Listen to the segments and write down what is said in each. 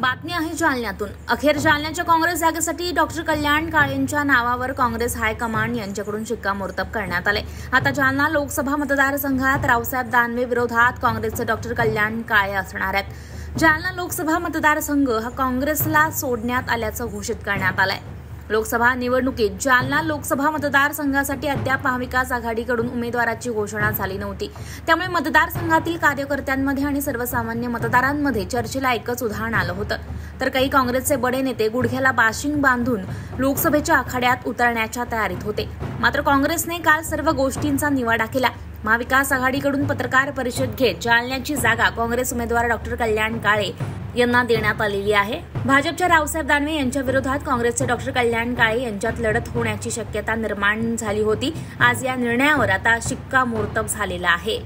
बातमी आहे जालन्यातून। अखेर जालन्याच्या काँग्रेस जागेसाठी डॉक्टर कल्याण काळेंच्या नावावर काँग्रेस हायकमांड यांच्याकडून शिक्कामोर्तब करण्यात आले। आता जालना लोकसभा मतदारसंघात रावसाहेब दानवे विरोधात काँग्रेसचे डॉक्टर कल्याण काळे असणार आहेत। जालना लोकसभा मतदारसंघ हा काँग्रेसला सोडण्यात आल्याचं घोषित करण्यात आलंय। लोकसभा निवडणुकीत जालना लोकसभा मतदारसंघासाठी अद्याप महाविकास आघाडीकडून उमेदवाराची घोषणा झाली नव्हती। त्यामुळे मतदारसंघातील कार्यकर्त्यांमध्ये आणि सर्वसामान्य मतदारांमध्ये चर्चेला एकच उदाहरण आलं होतं। तर काही काँग्रेसचे बडे नेते गुडघ्याला बाशिंग बांधून लोकसभेच्या आखाड्यात उतरण्याच्या तयारीत होते। मात्र काँग्रेसने काल सर्व गोष्टींचा निवाडा केला। महाविकास आघाडीकडून पत्रकार परिषद घेत जालन्याची जागा काँग्रेस उमेदवार डॉक्टर कल्याण काळे यांना देण्यात आलेली आहे। भाजपच्या रावसाहेब दानवे यांच्या विरोधात काँग्रेसचे डॉक्टर कल्याण काळे यांच्यात लढत होण्याची शक्यता निर्माण झाली होती। आज या निर्णयावर आता शिक्कामोर्तब झालेला आहे।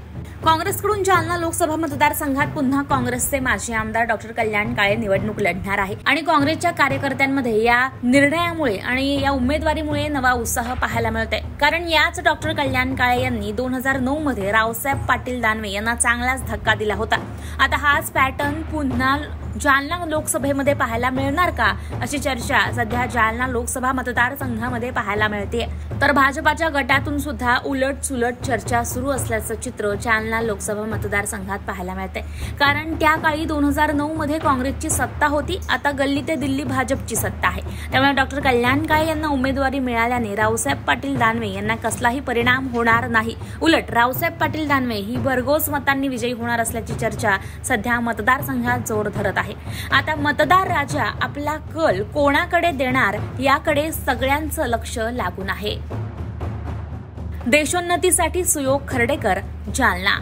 काँग्रेसकडून जालना लोकसभा मतदारसंघात पुन्हा काँग्रेसचे माजी आमदार डॉक्टर कल्याण काळे निवडणूक लढणार आहे आणि काँग्रेसच्या कार्यकर्त्यांमध्ये या निर्णयामुळे आणि या उमेदवारीमुळे नवा उत्साह पाहायला मिळतोय। कारण याच डॉक्टर कल्याण काळे यांनी 2009 मध्ये रावसाहेब पाटील दानवे यांना चांगलाच धक्का दिला होता। आता हाच पॅटर्न पुन्हा जालना लोकसभेमध्ये पाहायला मिळणार का, अशी चर्चा सध्या जालना लोकसभा मतदारसंघामध्ये पाहायला मिळते। तर भाजपाच्या गटातून सुद्धा उलट-सुलट चर्चा सुरू असल्याचं चित्र जालना लोकसभा मतदारसंघात पाहायला मिळते। कारण त्या काळी 2009 मध्ये काँग्रेसची सत्ता होती, आता गल्ली ते दिल्ली भाजपची सत्ता आहे। त्यामुळे डॉक्टर कल्याण काळे यांना उमेदवारी मिळाल्याने रावसाहेब पाटील दानवे यांना कसलाही परिणाम होणार नाही। उलट रावसाहेब पाटील दानवे ही भरघोस मतांनी विजयी होणार असल्याची चर्चा सध्या मतदारसंघात जोर धरत आहे। आता मतदार राजा आपला कल कोणाकडे देणार याकडे सगळ्यांचं लक्ष लागून आहे। देशोन्नतीसाठी सुयोग खर्डेकर, जालना।